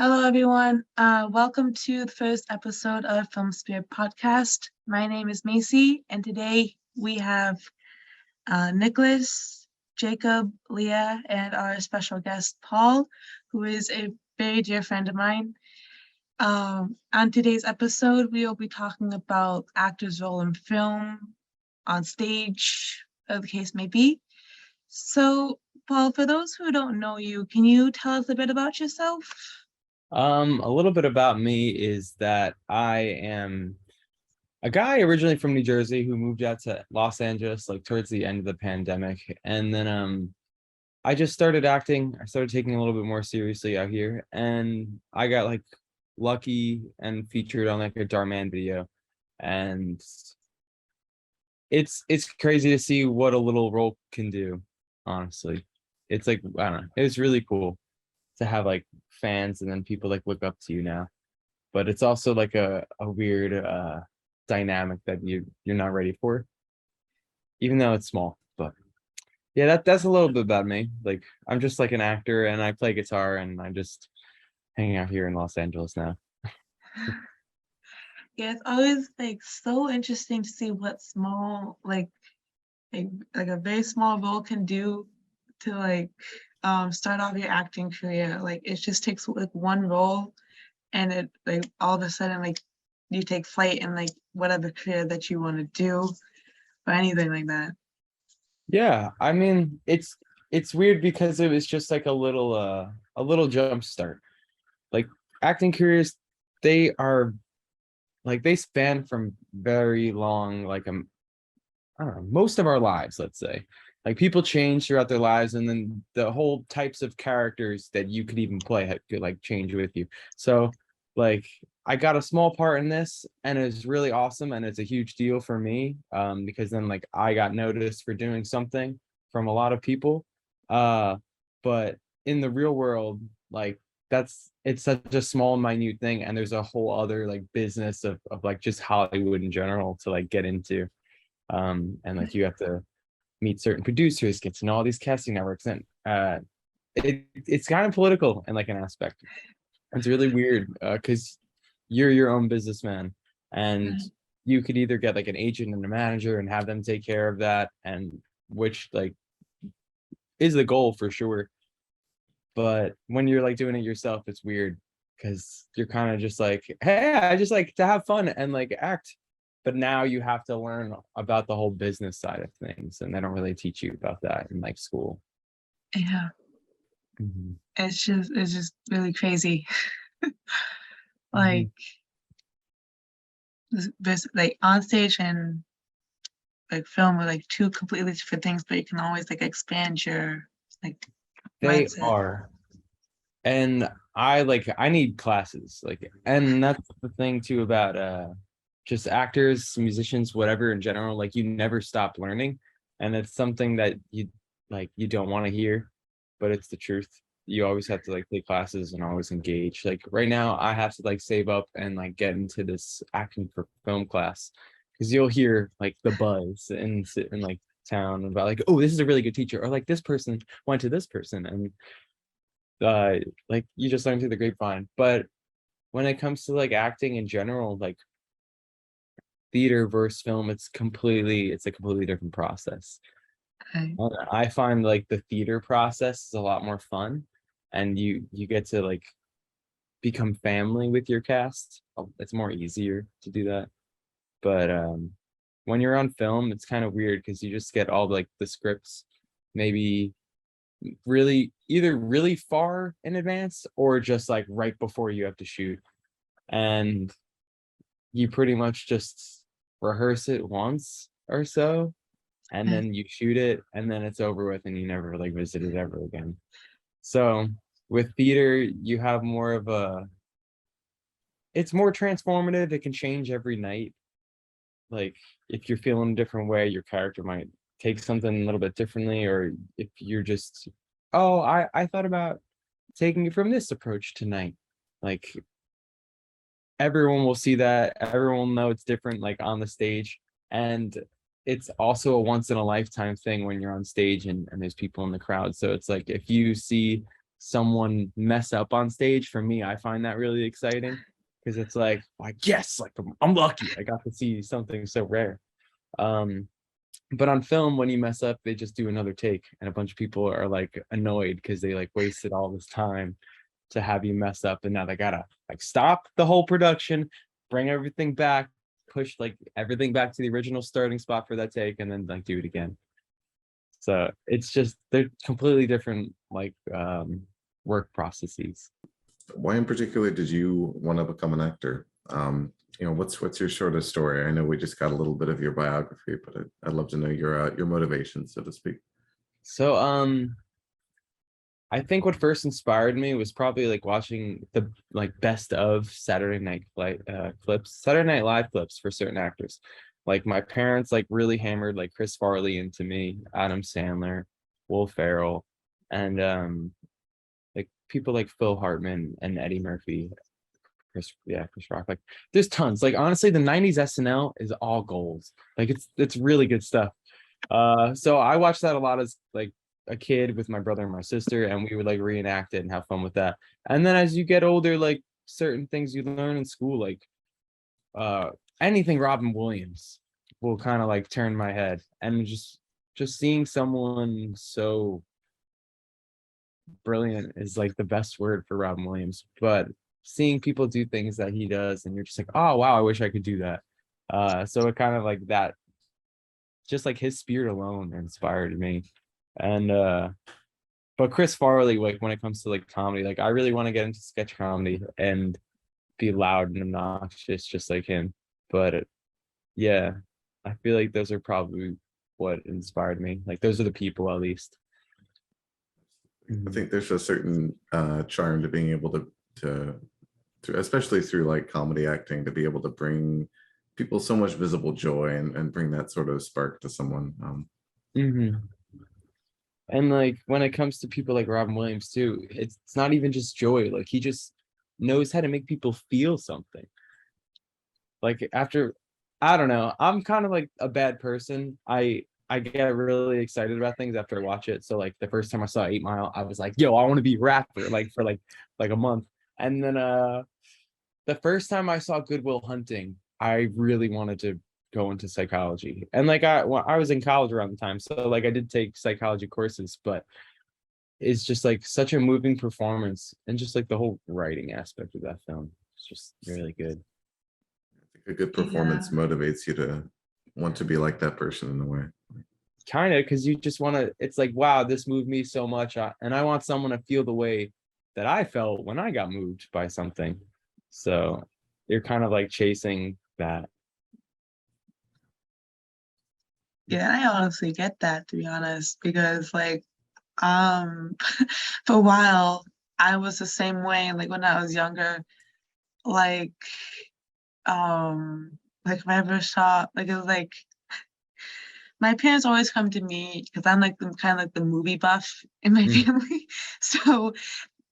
Hello, everyone. Welcome to the first episode of Film Spirit Podcast. My name is Macy, and today we have Nicholas, Jacob, Leah, and our special guest, Paul, who is a very dear friend of mine. On today's episode, we will be talking about actors' role in film, on stage, whatever the case may be. So, Paul, for those who don't know you, can you tell us a bit about yourself? A little bit about me is that I am a guy originally from New Jersey who moved out to Los Angeles like towards the end of the pandemic. And then I just started acting. I started taking a little bit more seriously out here, and I got like lucky and featured on like a Darman video. And it's crazy to see what a little role can do, honestly. It's like, I don't know, it's really cool to have like fans and then people like look up to you now. But it's also like a weird dynamic that you're not ready for, even though it's small. But yeah, that's a little bit about me. Like, I'm just like an actor and I play guitar, and I'm just hanging out here in Los Angeles now. Yeah, it's always like so interesting to see what small like a very small role can do to start off your acting career. Like it just takes like one role and it like all of a sudden like you take flight in like whatever career that you want to do or anything like that. Yeah, I mean, it's weird because it was just like a little jump start. Like, acting careers, they are like, they span from very long, like, I don't know, most of our lives, let's say. Like, people change throughout their lives, and then the whole types of characters that you could even play could like change with you. So, like, I got a small part in this, and it's really awesome, and it's a huge deal for me, because then like I got noticed for doing something from a lot of people. Uh, but in the real world, like, it's such a small, minute thing, and there's a whole other like business of like just Hollywood in general to like get into. And like you have to meet certain producers, get to know all these casting networks, and it's kind of political in like an aspect. It's really weird because you're your own businessman, and Right. you could either get like an agent and a manager and have them take care of that, and which like is the goal for sure. But when you're like doing it yourself, it's weird because you're kind of just like, hey, I just like to have fun and like act. But now you have to learn about the whole business side of things, and they don't really teach you about that in like school. Yeah, Mhm. it's just really crazy. Like Mhm. this like on stage and like film are like two completely different things, but you can always like expand your like They mindset. are. And I need classes, like, and that's the thing too about just actors, musicians, whatever in general, like you never stop learning. And it's something that you don't want to hear, but it's the truth. You always have to like take classes and always engage. Like right now I have to like save up and like get into this acting for film class, because you'll hear like the buzz in like town about like, oh, this is a really good teacher, or like this person went to this person, and uh like you just learn through the grapevine. But when it comes to like acting in general, like theater versus film, it's a completely different process. Right. I find like the theater process is a lot more fun, and you get to like become family with your cast. It's more easier to do that. But when you're on film, it's kind of weird because you just get all like the scripts maybe really either really far in advance or just like right before you have to shoot, and you pretty much just rehearse it once or so, and Right. then you shoot it, and then it's over with, and you never like visit it ever again. So with theater, you have more of a it's more transformative. It can change every night. Like, if you're feeling a different way, your character might take something a little bit differently, or if you're just, oh, I thought about taking it from this approach tonight. Like, everyone will see that, everyone will know it's different like on the stage. And it's also a once in a lifetime thing when you're on stage, and there's people in the crowd. So it's like, if you see someone mess up on stage, for me, I find that really exciting because it's like yes, like I'm lucky I got to see something so rare. um but on film, when you mess up, they just do another take, and a bunch of people are like annoyed because they like wasted all this time to have you mess up, and now they gotta like stop the whole production, bring everything back, push like everything back to the original starting spot for that take, and then like do it again. So it's just they're completely different like work processes. Why in particular did you want to become an actor? What's your sort of story? I know we just got a little bit of your biography, but I'd love to know your motivation, so to speak. So I think what first inspired me was probably like watching the like best of Saturday Night Live clips for certain actors. Like my parents like really hammered like Chris Farley into me, Adam Sandler, Will Ferrell, and like people like Phil Hartman and Eddie Murphy, Chris Rock. Like there's tons. Like honestly, the 90s SNL is all gold. Like it's really good stuff. So I watched that a lot as like a kid with my brother and my sister, and we would like reenact it and have fun with that. And then as you get older, like certain things you learn in school, like uh anything Robin Williams will kind of like turn my head. And just seeing someone so brilliant is like the best word for Robin Williams. But seeing people do things that he does, and you're just like, oh wow, I wish I could do that. So it kind of like that, just like his spirit alone inspired me. And but Chris Farley, like when it comes to like comedy, like I really want to get into sketch comedy and be loud and obnoxious just like him. But yeah, I feel like those are probably what inspired me. Like those are the people at least. I think there's a certain charm to being able to especially through like comedy acting, to be able to bring people so much visible joy and bring that sort of spark to someone. And like when it comes to people like Robin Williams too, it's not even just joy. Like he just knows how to make people feel something. Like after, I don't know, I'm kind of like a bad person. I get really excited about things after I watch it. So like the first time I saw 8 Mile, I was like, yo, I want to be a rapper like for like a month. And then the first time I saw Good Will Hunting, I really wanted to go into psychology. And like I was in college around the time, so like I did take psychology courses, but it's just like such a moving performance, and just like the whole writing aspect of that film. It's just really good. I think a good Yeah. performance motivates you to want to be like that person in a way. Kind of, because you just want to, it's like, wow, this moved me so much. And I want someone to feel the way that I felt when I got moved by something. So you're kind of like chasing that. Yeah, I honestly get that, to be honest, because like um for a while I was the same way. Like when I was younger, like like if I ever saw, like it was like my parents always come to me because I'm like the kind of like the movie buff in my Mm. family. So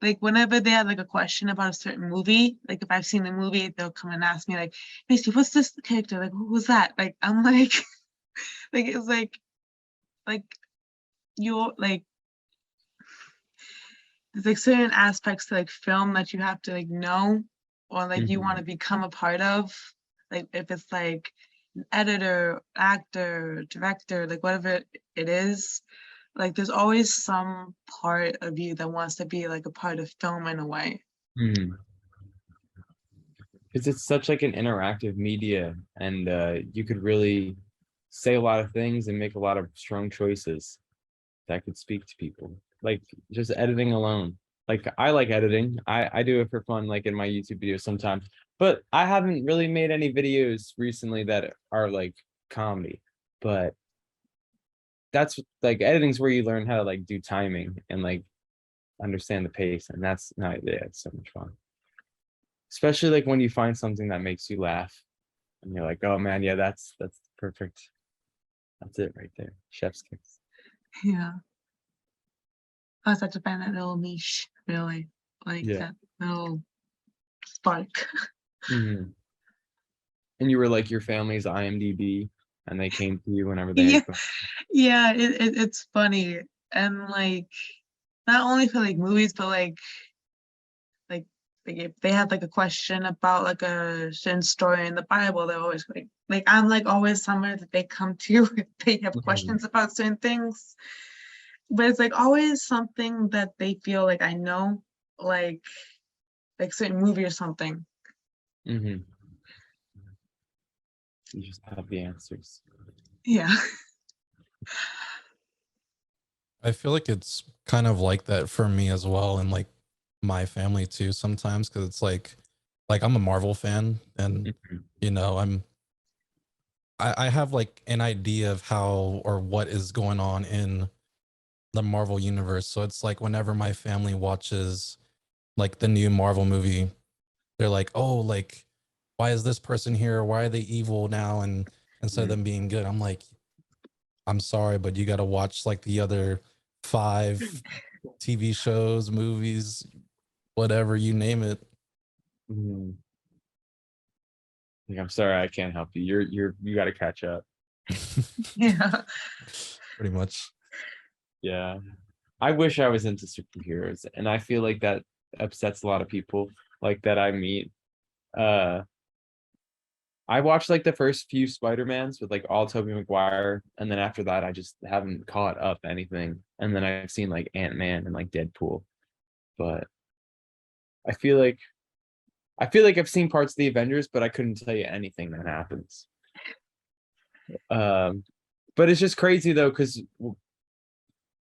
like whenever they have like a question about a certain movie, like if I've seen the movie, they'll come and ask me like, Macy, what's this character? Like, who was that? Like I'm like like it's like you're like there's like certain aspects to like film that you have to like know, or like you want to become a part of. Like if it's like an editor, actor, director, like whatever it is, like there's always some part of you that wants to be like a part of film in a way. Mm-hmm. Because it's such like an interactive media, and you could really say a lot of things and make a lot of strong choices that could speak to people. Like just editing alone. Like I like editing. I do it for fun, like in my YouTube videos sometimes. But I haven't really made any videos recently that are like comedy. But that's like editing's where you learn how to like do timing and like understand the pace. And that's not, yeah, it's so much fun. Especially like when you find something that makes you laugh and you're like, oh man, yeah, that's perfect. That's it right there. Chef's kiss. Yeah. I was such a fan of that little niche, really. Like Yeah. that little spark. Mhm. And you were like your family's IMDb, and they came to you whenever they Yeah, had. yeah, it's funny. And like not only for like movies, but like if they have like a question about like a certain story in the Bible, they're always like I'm like always somewhere that they come to if they have questions about certain things. But it's like always something that they feel like I know, like certain movie or something. Mm-hmm. You just have the answers. Yeah. I feel like it's kind of like that for me as well, and like my family too sometimes, because it's like I'm a Marvel fan, and Mhm. you know I have like an idea of how or what is going on in the Marvel universe. So it's like whenever my family watches like the new Marvel movie, they're like, oh, like why is this person here? Why are they evil now? And instead of them being good, I'm like, I'm sorry, but you got to watch like the other 5 TV shows, movies, whatever you name it. Mhm. Like, I'm sorry, I can't help you. You got to catch up. Yeah. Pretty much. Yeah. I wish I was into superheroes, and I feel like that upsets a lot of people like that I meet. Uh, I watched like the first few Spider-Mans with like all Tobey Maguire, and then after that, I just haven't caught up anything. And then I've seen like Ant-Man and like Deadpool, but I feel like I've seen parts of the Avengers, but I couldn't tell you anything that happens. But it's just crazy though, because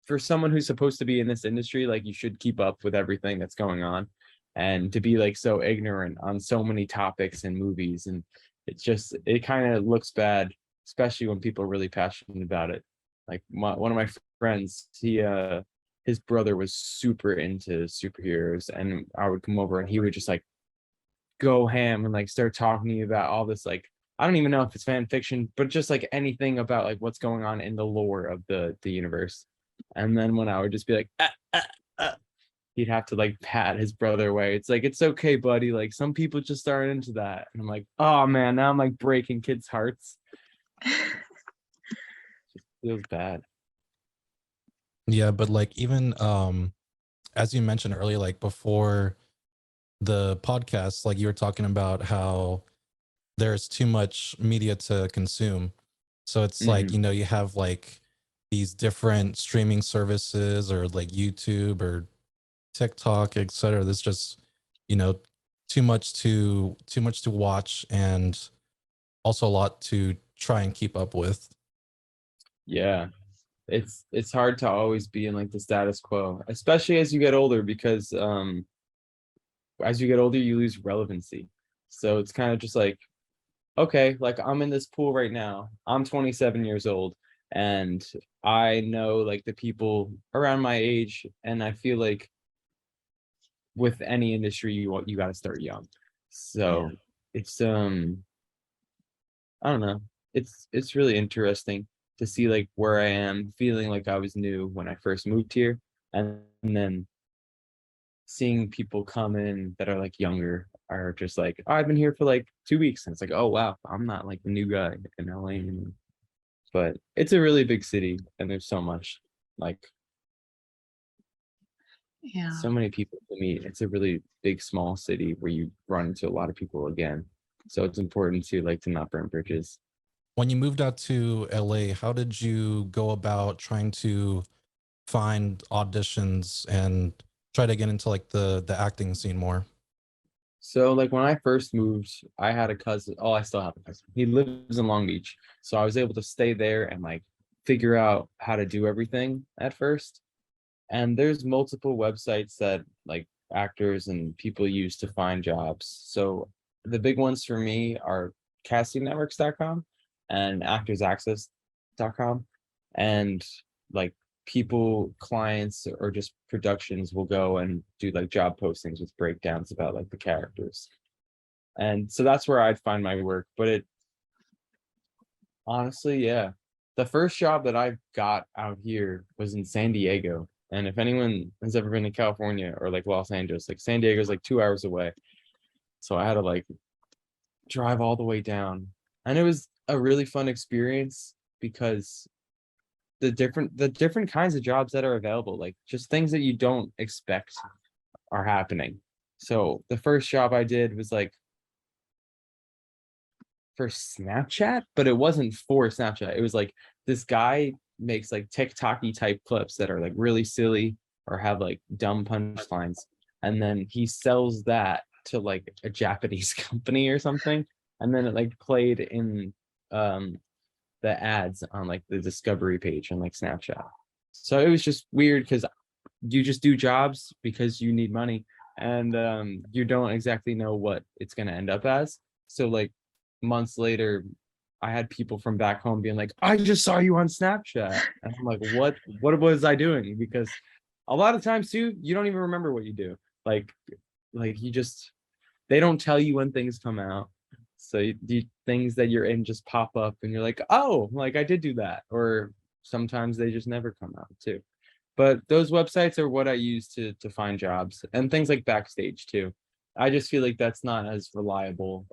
for someone who's supposed to be in this industry, like you should keep up with everything that's going on, and to be like so ignorant on so many topics and movies, and it kind of looks bad, especially when people are really passionate about it. Like one of my friends, his brother was super into superheroes, and I would come over and he would just like go ham and like start talking to you about all this, like I don't even know if it's fan fiction, but just like anything about like what's going on in the lore of the universe. And then when I would just be like, he'd have to like pat his brother away. It's like, it's okay, buddy. Like some people just aren't into that. And I'm like, oh man, now I'm like breaking kids' hearts. Just feels bad. Yeah, but like even as you mentioned earlier, like before the podcast, like you were talking about how there's too much media to consume. So it's like, Mhm. you know, you have like these different streaming services or like YouTube or TikTok, etc. There's just, you know, too much to watch, and also a lot to try and keep up with. Yeah. It's hard to always be in like the status quo, especially as you get older, because as you get older, you lose relevancy. So it's kind of just like, okay, like I'm in this pool right now. I'm 27 years old, and I know like the people around my age, and I feel like with any industry you got to start young. So it's I don't know. It's really interesting to see like where I am, feeling like I was new when I first moved here, and then seeing people come in that are like younger are just like, oh, I've been here for like 2 weeks, and it's like, oh wow, I'm not like the new guy in LA anymore. But it's a really big city, and there's so much, like Yeah. so many people to meet. It's a really big small city where you run into a lot of people again. So it's important to like to not burn bridges. When you moved out to LA, how did you go about trying to find auditions and try to get into like the acting scene more? So like when I first moved, I had a cousin. Oh, I still have a cousin. He lives in Long Beach. So I was able to stay there and like figure out how to do everything at first. And there's multiple websites that like actors and people use to find jobs. So the big ones for me are castingnetworks.com and actorsaccess.com. And like people, clients, or just productions will go and do like job postings with breakdowns about like the characters. And so that's where I'd find my work. But it honestly, yeah. The first job that I got out here was in San Diego. And if anyone has ever been to California or like Los Angeles, like San Diego's like 2 hours away. So I had to like drive all the way down. And it was a really fun experience because the different kinds of jobs that are available, like just things that you don't expect are happening. So the first job I did was like for Snapchat, but it wasn't for Snapchat. It was like this guy makes like TikTok-y type clips that are like really silly or have like dumb punchlines. And then he sells that to like a Japanese company or something. And then it like played in the ads on like the discovery page on like Snapchat. So it was just weird because you just do jobs because you need money, and you don't exactly know what it's going to end up as. So like months later, I had people from back home being like, I just saw you on Snapchat. And I'm like, what was I doing? Because a lot of times too, you don't even remember what you do. Like you just, they don't tell you when things come out. So things that you're in just pop up and you're like, oh, like I did do that. Or sometimes they just never come out too. But those websites are what I use to find jobs, and things like Backstage too. I just feel like that's not as reliable.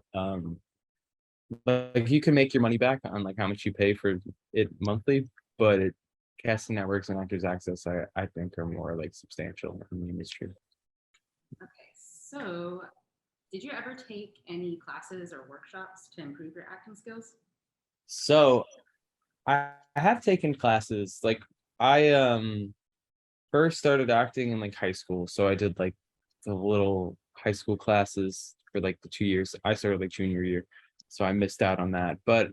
Like you can make your money back on like how much you pay for it monthly, but casting networks and Actors Access, I think, are more like substantial in the industry. Okay, so did you ever take any classes or workshops to improve your acting skills? So I have taken classes. Like I first started acting in like high school, so I did like the little high school classes for like the 2 years. I started like junior year, so I missed out on that. But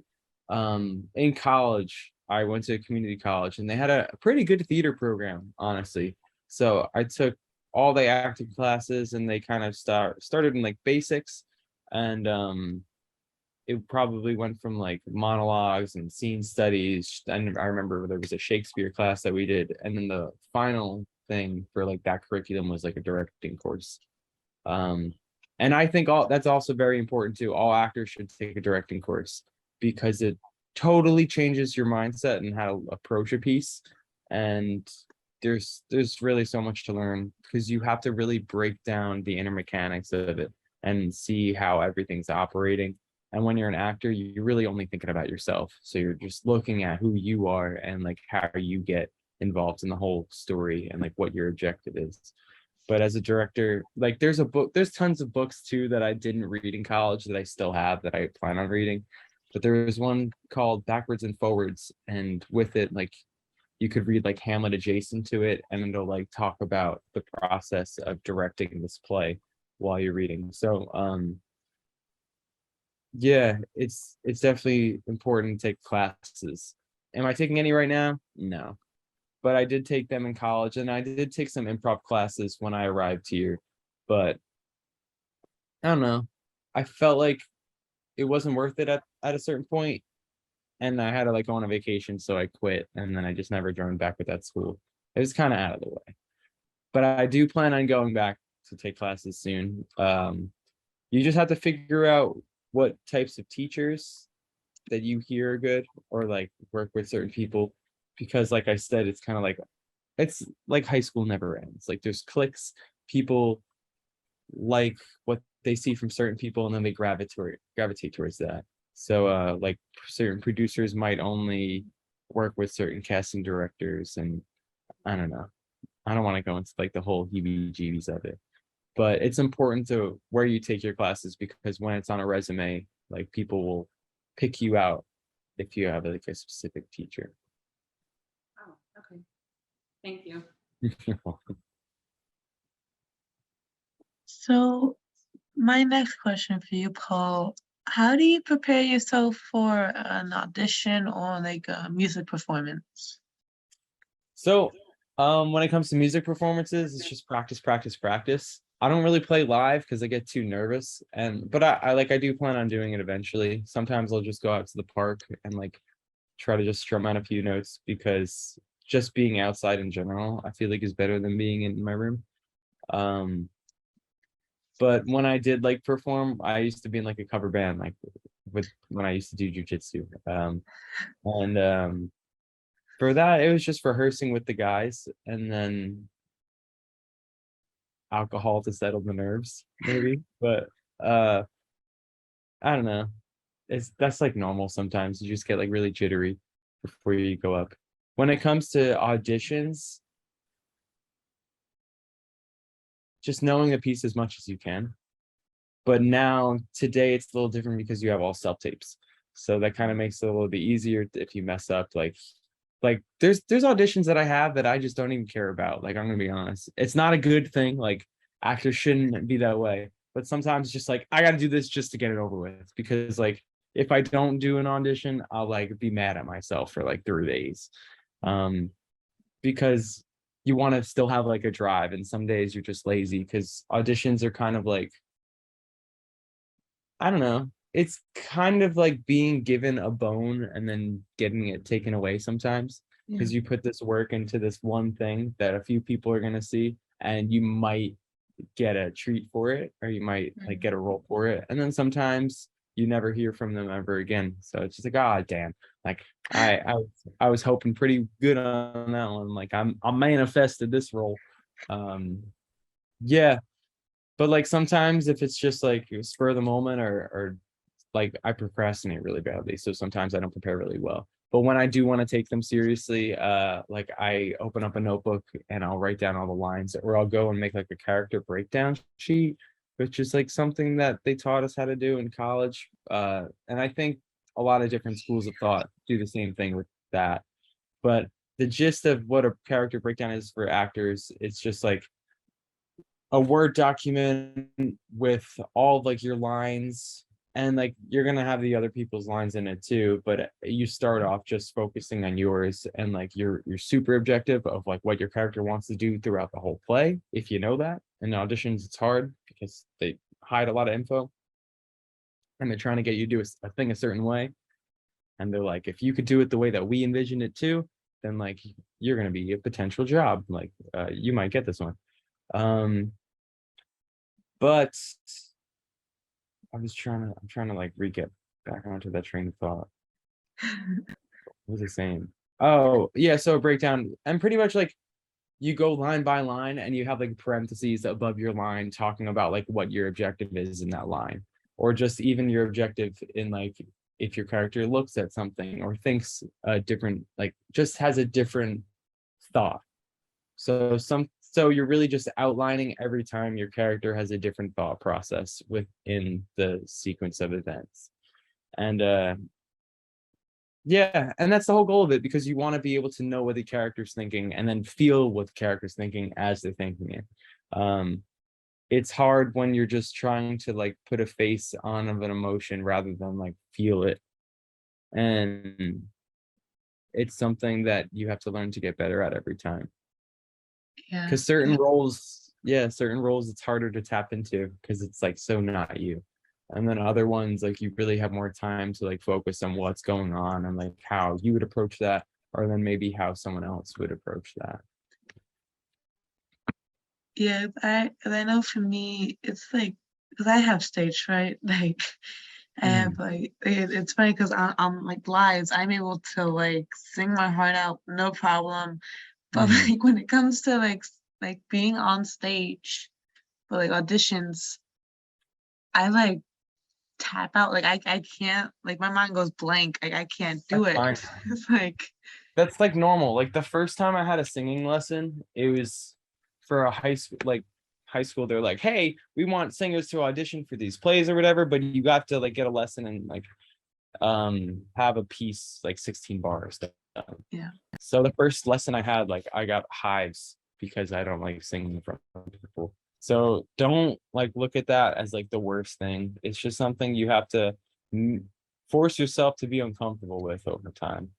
in college, I went to a community college and they had a pretty good theater program, honestly. So I took all the acting classes and they kind of started in like basics, and it probably went from like monologues and scene studies. And I remember there was a Shakespeare class that we did, and then the final thing for like that curriculum was like a directing course. Um, and I think all that's also very important too. All actors should take a directing course because it totally changes your mindset and how to approach a piece. And there's really so much to learn because you have to really break down the inner mechanics of it and see how everything's operating. And when you're an actor, you're really only thinking about yourself. So you're just looking at who you are and like how you get involved in the whole story and like what your objective is. But as a director, like there's tons of books too that I didn't read in college that I still have that I plan on reading. But there was one called Backwards and Forwards, and with it, like you could read like Hamlet adjacent to it, and it'll like talk about the process of directing this play while you're reading. So yeah, it's definitely important to take classes. Am I taking any right now? No. But I did take them in college, and I did take some improv classes when I arrived here. But I don't know. I felt like it wasn't worth it at a certain point, and I had to like go on a vacation, so I quit, and then I just never joined back with that school. It was kind of out of the way. But I do plan on going back to take classes soon. You just have to figure out what types of teachers that you hear are good, or like work with certain people, because like I said, it's like high school never ends. Like there's cliques, people like what they see from certain people and then they gravitate towards that. So like certain producers might only work with certain casting directors, and I don't know. I don't want to go into like the whole heebie-jeebies of it. But it's important to where you take your classes, because when it's on a resume, like people will pick you out if you have like a specific teacher. Oh, okay. Thank you. You're welcome. So my next question for you, Paul, how do you prepare yourself for an audition or like a music performance? So when it comes to music performances, it's just practice, practice, practice. I don't really play live because I get too nervous, but I do plan on doing it eventually. Sometimes I'll just go out to the park and like try to just strum out a few notes, because just being outside in general, I feel like is better than being in my room. But when I did like perform, I used to be in like a cover band, like when I used to do jujitsu. And for that, it was just rehearsing with the guys, and then alcohol to settle the nerves, maybe. But uh, I don't know. That's like normal sometimes. You just get like really jittery before you go up. when it comes to auditions, just knowing the piece as much as you can. But now today it's a little different because you have all self tapes. So that kind of makes it a little bit easier if you mess up. Like there's auditions that I have that I just don't even care about. Like, I'm gonna be honest. It's not a good thing. Like, actors shouldn't be that way. But sometimes it's just like I gotta do this just to get it over with. Because like if I don't do an audition, I'll like be mad at myself for like 3 days. Because you want to still have like a drive, and some days you're just lazy because auditions are kind of like, I don't know. It's kind of like being given a bone and then getting it taken away sometimes Yeah. because you put this work into this one thing that a few people are going to see, and you might get a treat for it, or you might like get a role for it. And then sometimes you never hear from them ever again. So it's just like, ah, damn. Like I was hoping pretty good on that one. Like I manifested this role. Yeah, but like sometimes if it's just like spur of the moment, or like I procrastinate really badly, so sometimes I don't prepare really well. But when I do want to take them seriously, like I open up a notebook and I'll write down all the lines, or I'll go and make like a character breakdown sheet, which is like something that they taught us how to do in college. And I think a lot of different schools of thought do the same thing with that. But the gist of what a character breakdown is for actors, it's just like a Word document with all like your lines, and like you're gonna have the other people's lines in it too, but you start off just focusing on yours and like your super objective of like what your character wants to do throughout the whole play. If you know that. In auditions it's hard because they hide a lot of info and they're trying to get you to do a thing a certain way, and they're like, if you could do it the way that we envision it too, then like you're gonna be a potential job, like you might get this one. But I'm trying to like get back onto that train of thought. What was I saying? Oh, yeah, so a breakdown, and pretty much like you go line by line and you have like parentheses above your line talking about like what your objective is in that line, or just even your objective in like if your character looks at something or thinks a different, like just has a different thought. So you're really just outlining every time your character has a different thought process within the sequence of events. And yeah, and that's the whole goal of it, because you want to be able to know what the character's thinking and then feel what the character's thinking as they're thinking it. It's hard when you're just trying to like put a face on of an emotion rather than like feel it. And it's something that you have to learn to get better at every time. Yeah. Because certain roles, it's harder to tap into because it's like so not you. And then other ones, like you really have more time to like focus on what's going on and like how you would approach that, or then maybe how someone else would approach that. Yeah, I know for me, it's like, because I have stage fright, like, I have like, it's funny because I'm like lives, I'm able to like sing my heart out, no problem. But like when it comes to like being on stage for like auditions, I like tap out, like I can't, like my mind goes blank, like I can't do it. Fine. It's like, That's like normal. Like the first time I had a singing lesson, it was for a high school. They're like, hey, we want singers to audition for these plays or whatever, but you got to like get a lesson and like have a piece like 16 bars done. yeah. So the first lesson I had, like I got hives because I don't like singing in front of people. So don't like look at that as like the worst thing. It's just something you have to force yourself to be uncomfortable with over time.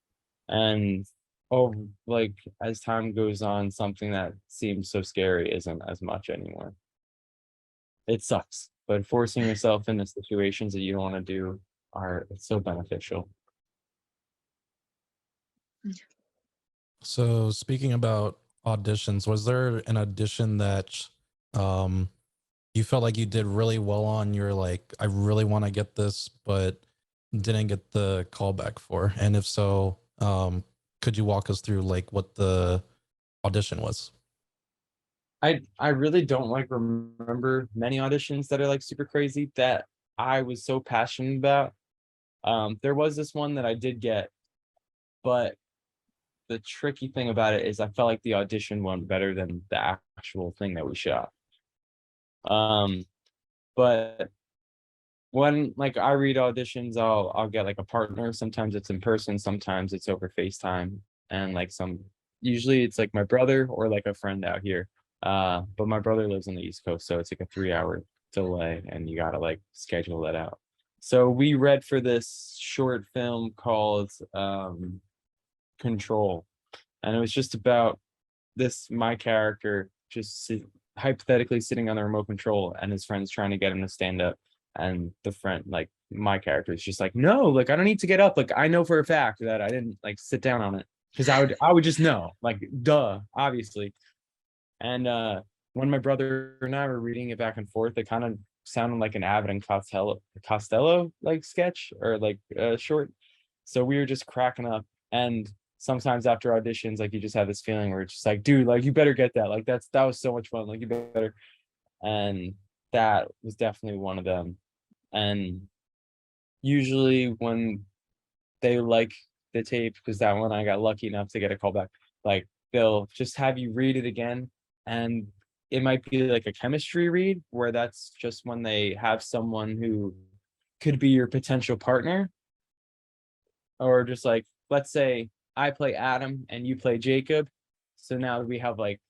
And oh, like as time goes on, something that seems so scary isn't as much anymore. It sucks, but forcing yourself into situations that you don't want to do it's so beneficial. So speaking about auditions, was there an audition that um you felt like you did really well on? You're like, I really want to get this, but didn't get the callback for? And if so, could you walk us through like what the audition was? I really don't like remember many auditions that are like super crazy that I was so passionate about. There was this one that I did get, but the tricky thing about it is I felt like the audition went better than the actual thing that we shot. But when like I read auditions, I'll get like a partner. Sometimes it's in person, sometimes it's over FaceTime, and like usually it's like my brother or like a friend out here. But my brother lives on the East Coast, so it's like a 3 hour delay, and you gotta like schedule that out. So we read for this short film called Control, and it was just about my character just hypothetically sitting on the remote control, and his friends trying to get him to stand up, and the friend, like my character, is just like, no, like I don't need to get up, like I know for a fact that I didn't like sit down on it, because I would just know, like duh, obviously. And when my brother and I were reading it back and forth, it kind of sounded like an Abbott and Costello like sketch or like short. So we were just cracking up. And sometimes after auditions, like you just have this feeling where it's just like, dude, like you better get that. Like that was so much fun. Like you better. And that was definitely one of them. And usually when they like the tape, because that one I got lucky enough to get a call back, like they'll just have you read it again. And it might be like a chemistry read where that's just when they have someone who could be your potential partner, or just like, let's say I play Adam and you play Jacob. So now we have like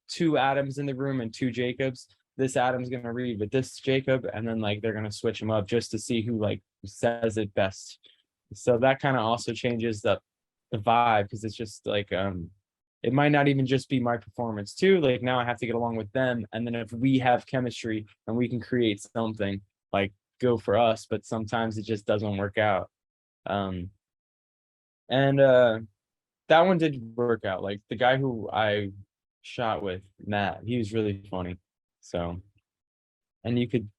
2 Adams in the room and 2 Jacobs. This Adam's gonna read with this Jacob, and then like they're gonna switch them up just to see who like says it best. So that kind of also changes the vibe, because it's just like it might not even just be my performance too. Like now I have to get along with them, and then if we have chemistry and we can create something, like go for us. But sometimes it just doesn't work out. And that one did work out. Like the guy who I shot with, Matt, he was really funny. So, and you could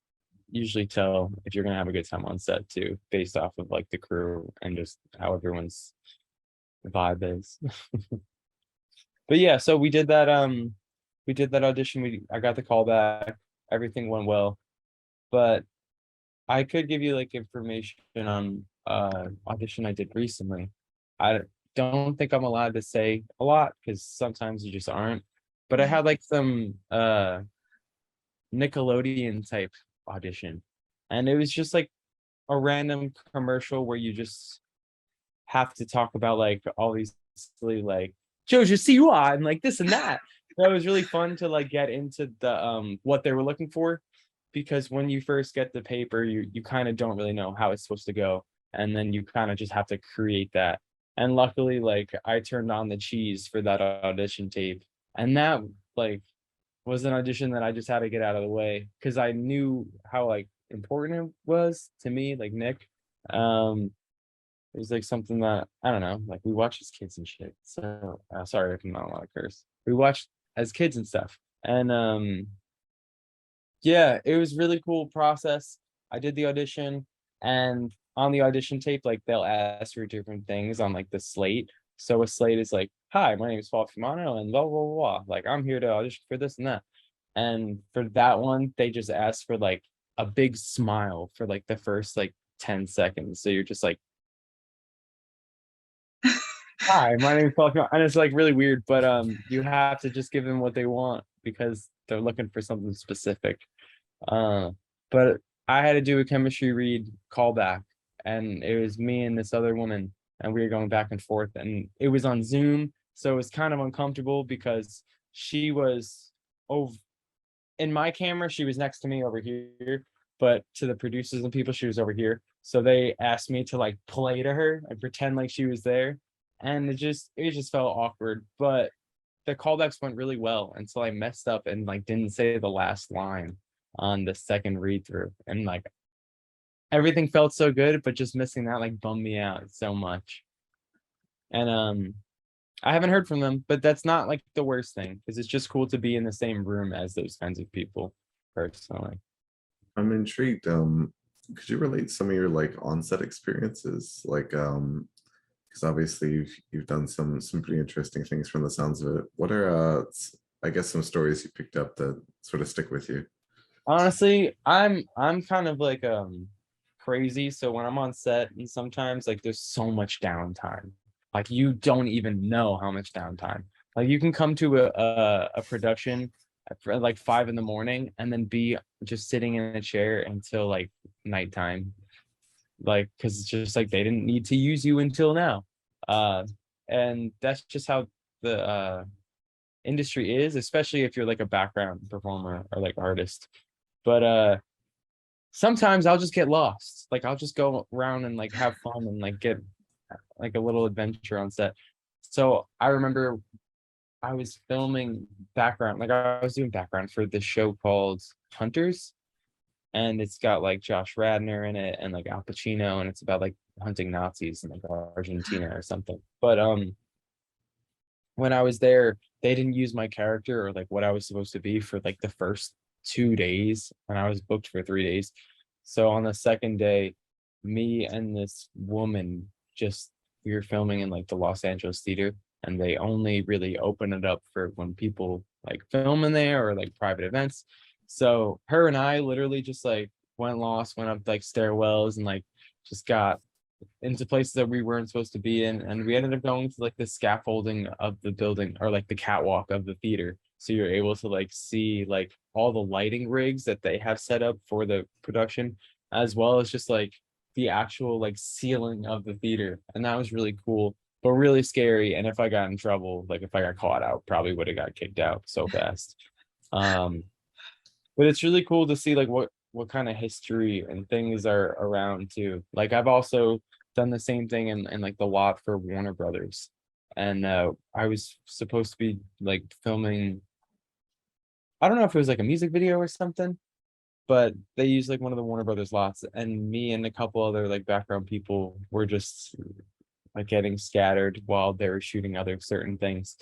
usually tell if you're gonna have a good time on set too, based off of like the crew and just how everyone's vibe is. But yeah, so we did that audition. I got the call back, everything went well. But I could give you like information on audition I did recently. I don't think I'm allowed to say a lot because sometimes you just aren't. But I had like some Nickelodeon type audition, and it was just like a random commercial where you just have to talk about like all these silly like Jojo Siwa and like this and that. That was really fun to like get into the what they were looking for, because when you first get the paper, you kind of don't really know how it's supposed to go, and then you kind of just have to create that. And luckily, like I turned on the cheese for that audition tape, and that like was an audition that I just had to get out of the way because I knew how like important it was to me, like Nick. It was like something that I don't know, like we watched as kids and shit. So sorry if I'm not allowed to curse. We watched as kids and stuff. And yeah, it was really cool process. I did the audition, and on the audition tape, like they'll ask for different things on like the slate. So a slate is like, hi, my name is Fiumano and blah blah blah blah. Like I'm here to audition for this and that. And for that one, they just asked for like a big smile for like the first like 10 seconds. So you're just like, hi, my name is Paul, and it's like really weird, but you have to just give them what they want because they're looking for something specific. But I had to do a chemistry read callback, and it was me and this other woman, and we were going back and forth, and it was on Zoom, so it was kind of uncomfortable because she was over in my camera, she was next to me over here, but to the producers and people, she was over here. So they asked me to like play to her and pretend like she was there, and it just felt awkward. But the callbacks went really well until I messed up and like didn't say the last line on the second read through, and like everything felt so good, but just missing that like bummed me out so much. And I haven't heard from them, but that's not like the worst thing because it's just cool to be in the same room as those kinds of people personally. I'm intrigued. Could you relate some of your like onset experiences? Like, because obviously you've done some pretty interesting things from the sounds of it. What are I guess some stories you picked up that sort of stick with you? Honestly, I'm kind of like crazy. So when I'm on set and sometimes like there's so much downtime. like you don't even know how much downtime. Like you can come to a production at like 5 in the morning and then be just sitting in a chair until like nighttime, like because it's just like they didn't need to use you until now. And that's just how the industry is, especially if you're like a background performer or like artist. But sometimes I'll just get lost. Like I'll just go around and like have fun and like get like a little adventure on set. So I remember I was filming background, like I was doing background for this show called Hunters, and it's got like Josh Radnor in it and like Al Pacino, and it's about like hunting Nazis in like Argentina or something. But when I was there, they didn't use my character or like what I was supposed to be for like the first 2 days, and I was booked for 3 days. So on the second day, me and this woman just we were filming in like the Los Angeles theater, and they only really open it up for when people like film in there or like private events. So her and I literally just like went lost, went up like stairwells and like just got into places that we weren't supposed to be in, and we ended up going to like the scaffolding of the building or like the catwalk of the theater, so you're able to like see like all the lighting rigs that they have set up for the production, as well as just like the actual like ceiling of the theater, and that was really cool but really scary. And if I got in trouble, like if I got caught out, probably would have got kicked out so fast. um but it's really cool to see like what kind of history and things are around too. Like I've also done the same thing in like the lot for Warner Brothers. And I was supposed to be like filming, I don't know if it was like a music video or something, but they used like one of the Warner Brothers lots, and me and a couple other like background people were just like getting scattered while they were shooting other certain things.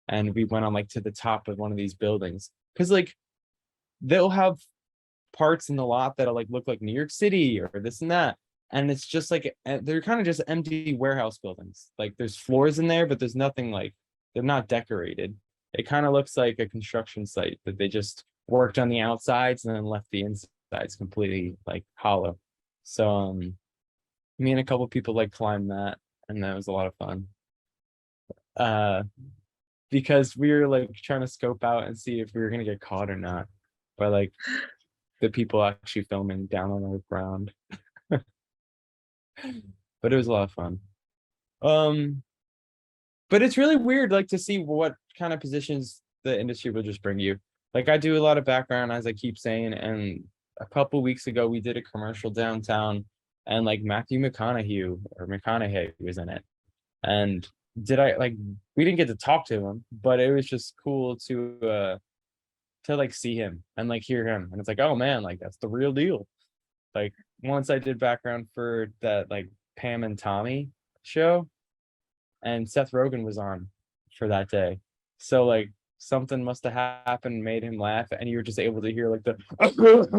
And we went on like to the top of one of these buildings, because like they'll have parts in the lot that'll like look like New York City or this and that. And it's just like they're kind of just empty warehouse buildings. Like there's floors in there, but there's nothing, like they're not decorated. It kind of looks like a construction site that they just worked on the outsides and then left the insides completely like hollow. So me and a couple people like climbed that, and that was a lot of fun. Uh because we were like trying to scope out and see if we were gonna get caught or not by like the people actually filming down on the ground. But it was a lot of fun. Um, but it's really weird, like to see what kind of positions the industry will just bring you. Like I do a lot of background, as I keep saying, and a couple weeks ago we did a commercial downtown, and like Matthew McConaughey was in it. And did I like we didn't get to talk to him, but it was just cool to like see him and like hear him. And it's like, oh man, like that's the real deal. Like once I did background for that like Pam and Tommy show, and Seth Rogen was on for that day. So like something must have happened, made him laugh, and you were just able to hear like the type of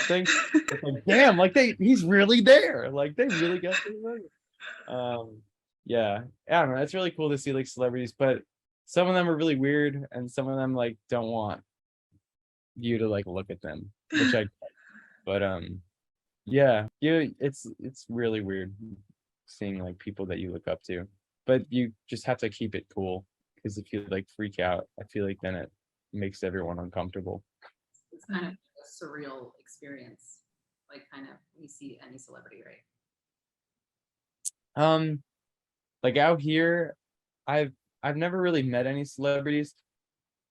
thing. It's like, damn, like he's really there. Like they really got to. Yeah, I don't know. It's really cool to see like celebrities, but some of them are really weird, and some of them like don't want you to like look at them, which I. But yeah, it's really weird seeing like people that you look up to, but you just have to keep it cool, because if you like freak out, I feel like then it makes everyone uncomfortable. It's kind of a surreal experience, like kind of when you see any celebrity, right? Like out here, I've I've never really met any celebrities.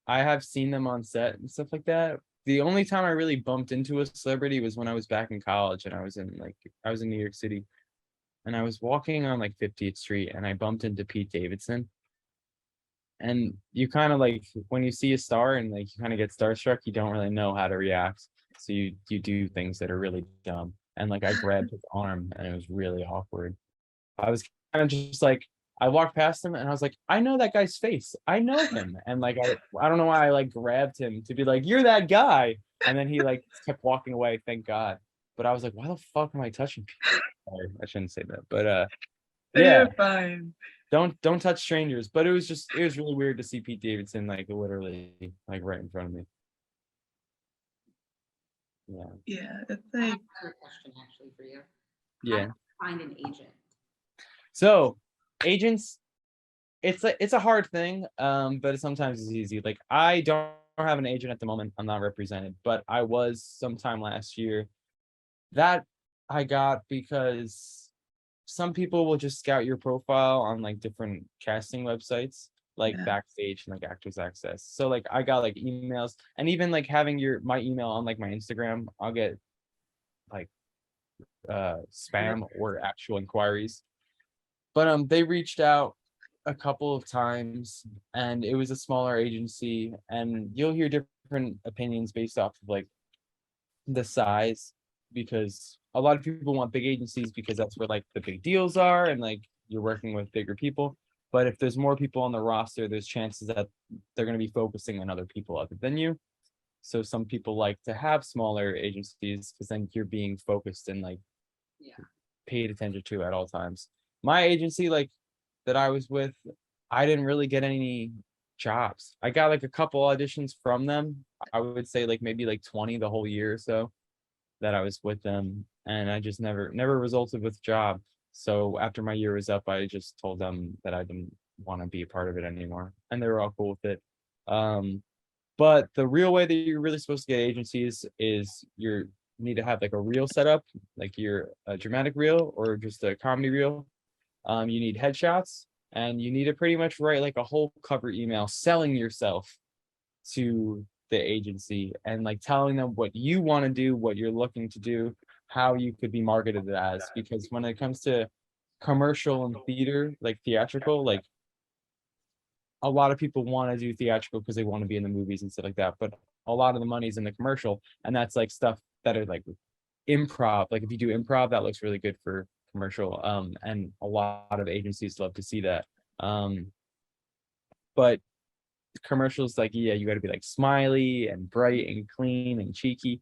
I have seen them on set and stuff like that. The only time I really bumped into a celebrity was when I was back in college, and I was in New York City, and I was walking on like 50th Street, and I bumped into Pete Davidson. And you kind of like when you see a star and like you kind of get starstruck, you don't really know how to react. So you do things that are really dumb. And like I grabbed his arm, and it was really awkward. I was kind of just like, I walked past him and I was like, I know that guy's face. I know him. And like I don't know why I like grabbed him to be like, you're that guy. And then he like kept walking away, thank God. But I was like, why the fuck am I touching people? Sorry, I shouldn't say that. But yeah, You're fine. don't touch strangers. But it was really weird to see Pete Davidson like literally like right in front of me. Yeah. Yeah, it's I have like another question actually for you. How Yeah. do you find an agent? So agents, it's a hard thing, but sometimes it's easy. Like I don't have an agent at the moment. I'm not represented, but I was sometime last year. That I got because some people will just scout your profile on like different casting websites, like Yeah. Backstage and like Actors Access. So like I got like emails, and even like having my email on like my Instagram, I'll get like spam or actual inquiries. But they reached out a couple of times, and it was a smaller agency, and you'll hear different opinions based off of like the size, because a lot of people want big agencies because that's where like the big deals are and like you're working with bigger people. But if there's more people on the roster, there's chances that they're going to be focusing on other people other than you. So some people like to have smaller agencies because then you're being focused and like Yeah. paid attention to at all times. My agency, like that I was with, I didn't really get any jobs. I got like a couple auditions from them. I would say like maybe like 20 the whole year or so that I was with them, and I just never resulted with a job. So after my year was up, I just told them that I didn't want to be a part of it anymore, and they were all cool with it. But the real way that you're really supposed to get agencies is you need to have like a reel set up, like you're a dramatic reel or just a comedy reel. You need headshots, and you need to pretty much write like a whole cover email selling yourself to the agency and like telling them what you want to do, what you're looking to do, how you could be marketed as. Because when it comes to commercial and theater, like theatrical, like a lot of people want to do theatrical because they want to be in the movies and stuff like that. But a lot of the money's in the commercial, and that's like stuff that are like improv. Like if you do improv, that looks really good for commercial. And a lot of agencies love to see that. But commercials, like, yeah, you got to be like smiley and bright and clean and cheeky,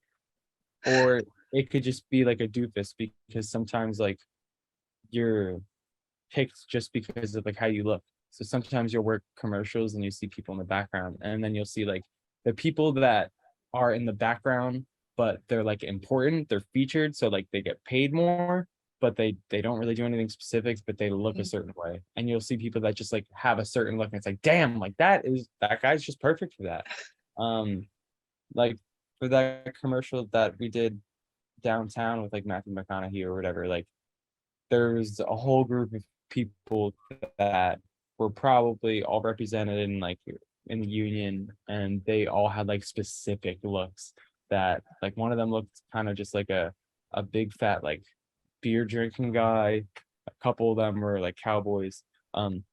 or it could just be like a doofus, because sometimes like you're picked just because of like how you look. So sometimes you'll work commercials and you see people in the background, and then you'll see like the people that are in the background, but they're like important, they're featured, so like they get paid more, but they don't really do anything specific, but they look a certain way. And you'll see people that just like have a certain look, and it's like, damn, like that guy's just perfect for that. Like for that commercial that we did downtown with like Matthew McConaughey or whatever, like there's a whole group of people that were probably all represented in like in the union, and they all had like specific looks that like one of them looked kind of just like a big fat like beer drinking guy. A couple of them were like cowboys.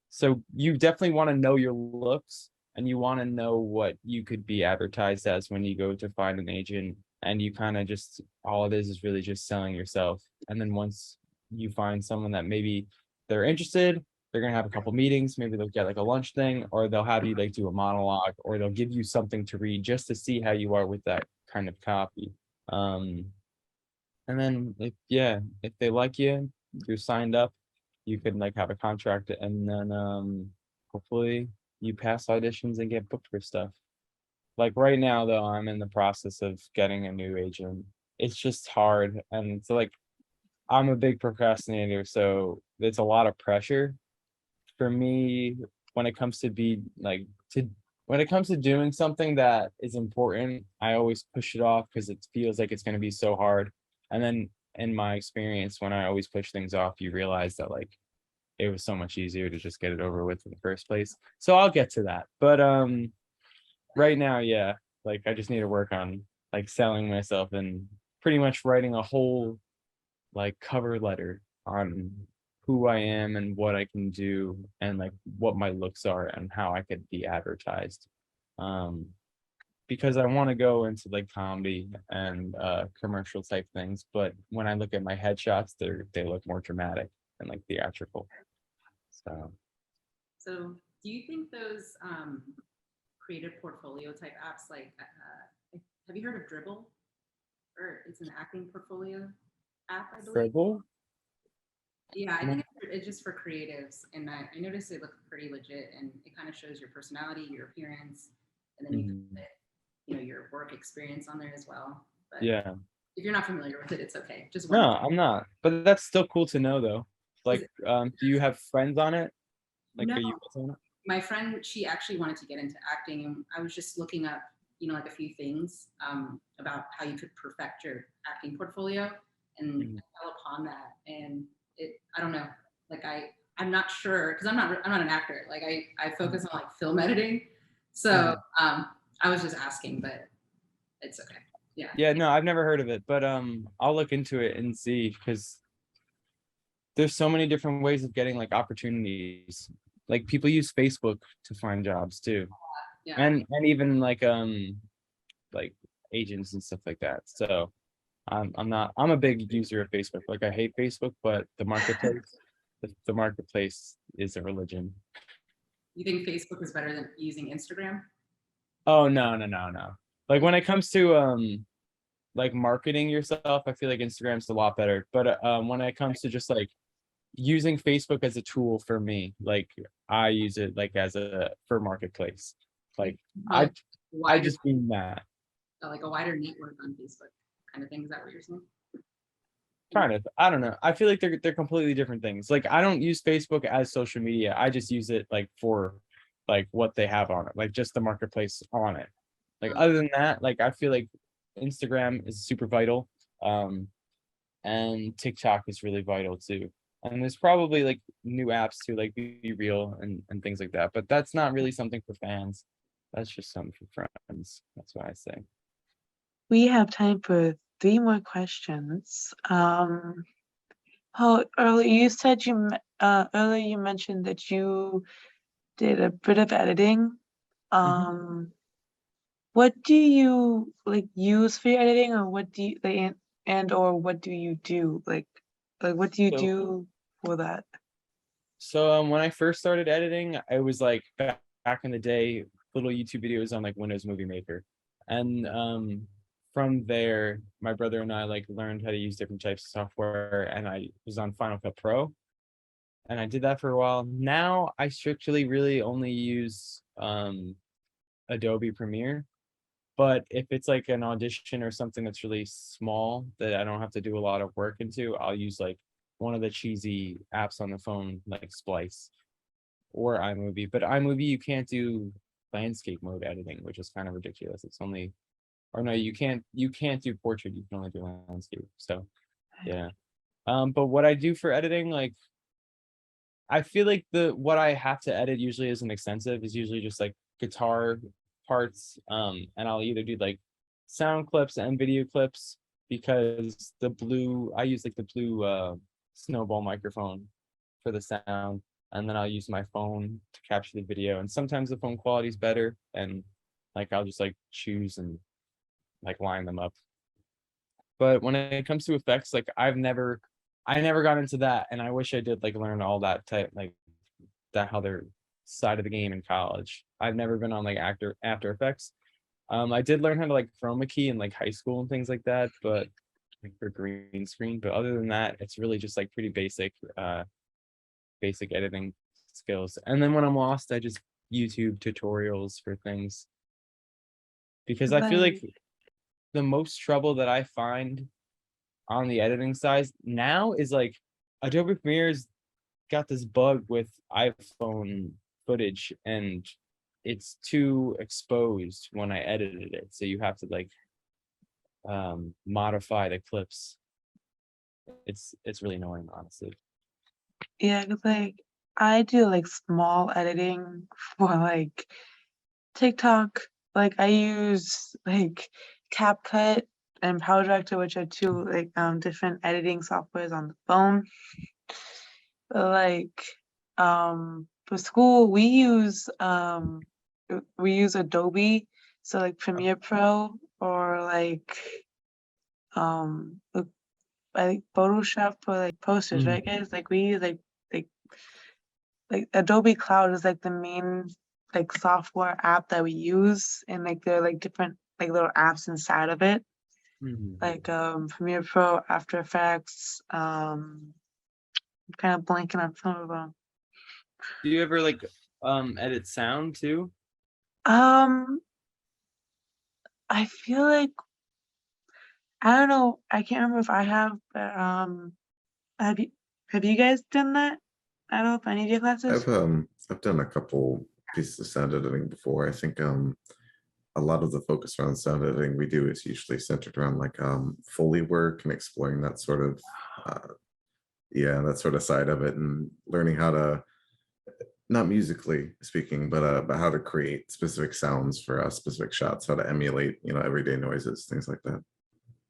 So you definitely want to know your looks, and you want to know what you could be advertised as when you go to find an agent, and you kind of just, all it is really just selling yourself. And then once you find someone that maybe they're interested, they're gonna have a couple meetings, maybe they'll get like a lunch thing, or they'll have you like do a monologue, or they'll give you something to read just to see how you are with that kind of copy. And then if they like you, you're signed up, you can like have a contract, and then hopefully you pass auditions and get booked for stuff. Like right now though, I'm in the process of getting a new agent. It's just hard, and it's like I'm a big procrastinator, so it's a lot of pressure for me when it comes to be like to when it comes to doing something that is important. I always push it off because it feels like it's going to be so hard. And then in my experience, when I always push things off, you realize that like it was so much easier to just get it over with in the first place. So I'll get to that. But right now, yeah, like I just need to work on like selling myself and pretty much writing a whole like cover letter on who I am and what I can do, and like what my looks are and how I could be advertised. Um, because I want to go into like comedy and commercial type things, but when I look at my headshots, they look more dramatic and like theatrical. So do you think those creative portfolio type apps, like, have you heard of Dribble? Or it's an acting portfolio app, I believe. Dribble? Yeah, I think it's just for creatives, and I noticed it looked pretty legit, and it kind of shows your personality, your appearance, and then you can put, your work experience on there as well. But Yeah. if you're not familiar with it, it's okay. Just No, I'm not. But that's still cool to know though. Like, do you have friends on it? Like, No, are you on it? my friend, she actually wanted to get into acting, and I was just looking up, like a few things about how you could perfect your acting portfolio, and Mhm. I fell upon that. And I don't know, like I'm not sure because I'm not an actor. Like I focus on like film editing, so I was just asking, but it's okay. Yeah. Yeah, no, I've never heard of it, but I'll look into it and see because there's so many different ways of getting like opportunities. Like people use Facebook to find jobs too, Yeah. and even like agents and stuff like that. So I'm a big user of Facebook. Like I hate Facebook, but the marketplace, the marketplace is a religion. You think Facebook is better than using Instagram? Oh no, no, no, no. Like when it comes to like marketing yourself, I feel like Instagram's a lot better. But when it comes to just like using Facebook as a tool for me, like I use it like as a for marketplace. Like I Wider, just mean that like a wider network on Facebook, kind of thing. Is that what you're saying? kind of. I don't know. I feel like they're completely different things. Like I don't use Facebook as social media. I just use it like for like what they have on it, like just the marketplace on it. Like other than that, like I feel like Instagram is super vital. And TikTok is really vital too. And there's probably like new apps too, like Be Real and things like that. But that's not really something for fans. That's just something for friends. That's what I say. We have time for 3 more questions. Earlier you said earlier you mentioned that you did a bit of editing. What do you like use for your editing, or what do you like, and or what do you do like what do you So do for that? when I first started editing, I was like back in the day, little YouTube videos on like Windows Movie Maker. And from there, my brother and I like learned how to use different types of software, and I was on Final Cut Pro. And I did that for a while. Now I strictly really only use Adobe Premiere. But if it's like an audition or something that's really small that I don't have to do a lot of work into, I'll use like one of the cheesy apps on the phone, like Splice or iMovie. But iMovie, you can't do landscape mode editing, which is kind of ridiculous. It's only, or no, you can't do portrait. You can only do landscape. So yeah. But what I do for editing, like I feel like what I have to edit usually isn't extensive. Is usually just like guitar parts. And I'll either do like sound clips and video clips because I use like the blue snowball microphone for the sound, and then I'll use my phone to capture the video. And sometimes the phone quality is better, and like I'll just like choose and like line them up. But when it comes to effects, like I never got into that, and I wish I did like learn all that type like that how their side of the game in college. I've never been on like After Effects. I did learn how to like chroma key in like high school and things like that, but like for green screen. But other than that, it's really just like pretty basic editing skills. And then when I'm lost, I just YouTube tutorials for things because I feel like Like the most trouble that I find on the editing side now is like Adobe Premiere's got this bug with iPhone footage, and it's too exposed when I edited it. So you have to like modify the clips. It's really annoying, honestly. yeah, 'cause like I do like small editing for like TikTok. Like I use like CapCut and Power Director, which are 2 like different editing softwares on the phone. But like for school we use Adobe, so like Premiere Pro or like look, I think Photoshop for like posters, Mm. right guys? Like we use like like Adobe Cloud is like the main like software app that we use, and like there are like different like little apps inside of it, Mhm. like Premiere Pro, After Effects, I'm kind of blanking on some of them. Do you ever like edit sound too? Um, I feel like I don't know. I can't remember if I have, but have you Have you guys done that at all for any of your classes? I've done a couple pieces of sound editing before. I think a lot of the focus around sound editing we do is usually centered around like Foley work and exploring that sort of that sort of side of it, and learning how to, not musically speaking, but how to create specific sounds for specific shots, how to emulate, everyday noises, things like that.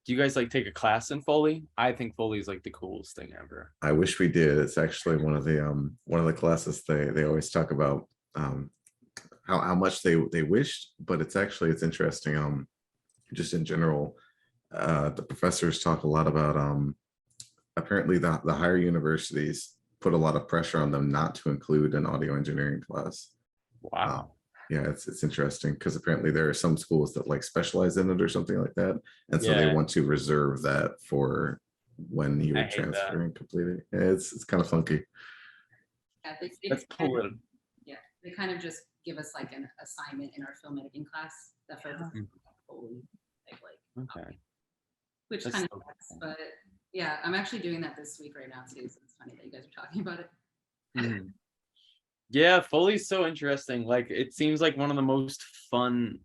Do you guys like take a class in Foley? I think Foley is like the coolest thing ever. I wish we did. It's actually one of the classes they always talk about, how much they wished, but it's interesting. Just in general, the professors talk a lot about apparently the higher universities put a lot of pressure on them not to include an audio engineering class. Wow. Yeah, it's interesting because apparently there are some schools that like specialize in it or something like that, and so they Yeah. want to reserve that for when you I would hate transfer that. and complete it. Yeah, it's kind of funky. Yeah, Let's pull it. yeah, they kind of just give us like an assignment in our film editing class that focuses on Foley, Okay. which That's kind of so sucks, but yeah, I'm actually doing that this week right now too. So it's funny that you guys are talking about it. Mhm. Yeah, Foley's so interesting. Like it seems like one of the most fun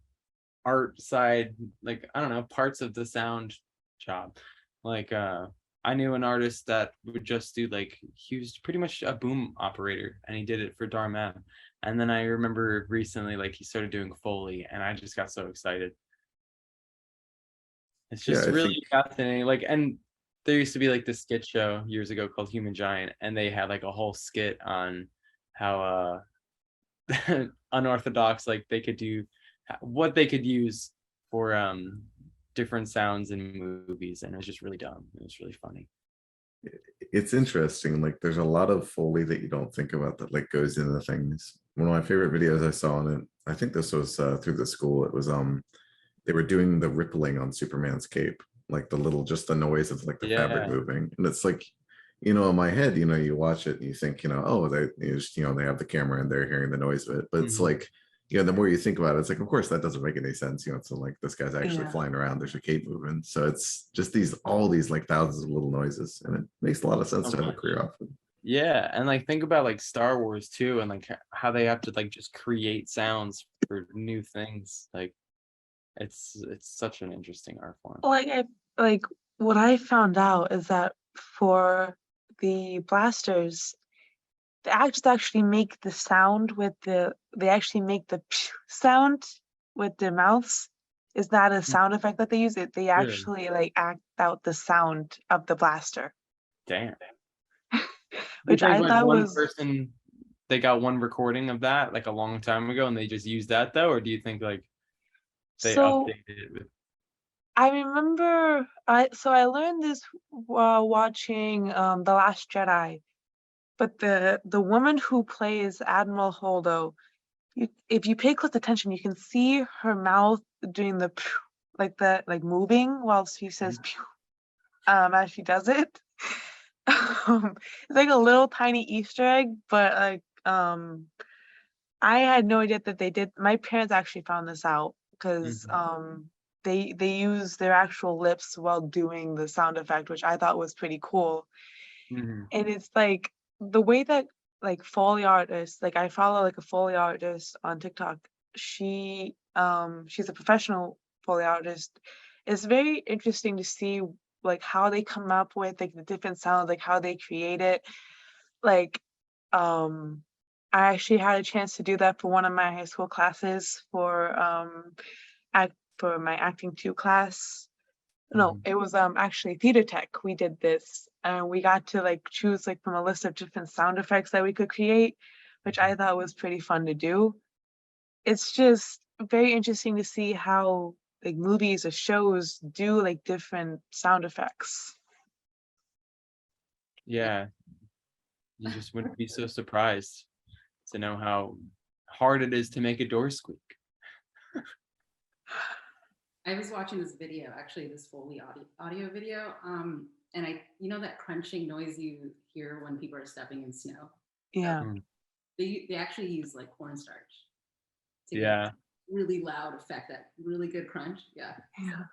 art side, like I don't know, parts of the sound job. Like I knew an artist that would just do like he was pretty much a boom operator and he did it for Dharma. And then I remember recently like he started doing Foley and I just got so excited. It's Yeah, just I really think fascinating. Like, and there used to be like this skit show years ago called Human Giant, and they had like a whole skit on how unorthodox like they could do what they could use for different sounds in movies, and it was just really dumb. It was really funny. it's interesting. Like there's a lot of Foley that you don't think about that like goes into things. One of my favorite videos I saw on it, I think this was through the school. It was they were doing the rippling on Superman's cape, like just the noise of like the fabric Yeah. moving. And it's like, in my head, you watch it and you think, oh, they have the camera and they're hearing the noise of it. But it's Mhm. like, the more you think about it, it's like, of course, that doesn't make any sense. So like this guy's actually Yeah. flying around, there's a cape moving. So it's just all these like thousands of little noises. And it makes a lot of sense So to have a much. career off of it. Yeah, and like think about like Star Wars too, and like how they have to like just create sounds for new things. Like it's such an interesting art form. Like what I found out is that for the blasters, the actors actually make the sound with they actually make the sound with their mouths. Is not a sound effect that they use. They Really? actually like act out the sound of the blaster, Damn. You which think I like thought one was person they got one recording of that like a long time ago and they just used that though, or do you think like they so. updated it with I remember I learned this while watching The Last Jedi, but the woman who plays Admiral Holdo, if you pay close attention, you can see her mouth doing the pew, like moving while she says pew, as she does it. It's like a little tiny Easter egg, but like I had no idea that they did. My parents actually found this out because they use their actual lips while doing the sound effect, which I thought was pretty cool. Mhm. And it's like the way that like Foley artists, like I follow like a Foley artist on TikTok. She's a professional Foley artist. It's very interesting to see like how they come up with like the different sounds, like how they create it. Like I actually had a chance to do that for one of my high school classes for my acting 2 class. No, it was actually theater tech. We did this and we got to like choose like from a list of different sound effects that we could create, which I thought was pretty fun to do. It's just very interesting to see how like movies or shows do like different sound effects. Yeah, you just wouldn't be so surprised to know how hard it is to make a door squeak. I was watching this video, actually this Foley audio video, and that crunching noise you hear when people are stepping in snow. Yeah. They actually use like cornstarch to get Yeah. really loud effect, that really good crunch. Yeah. Yeah.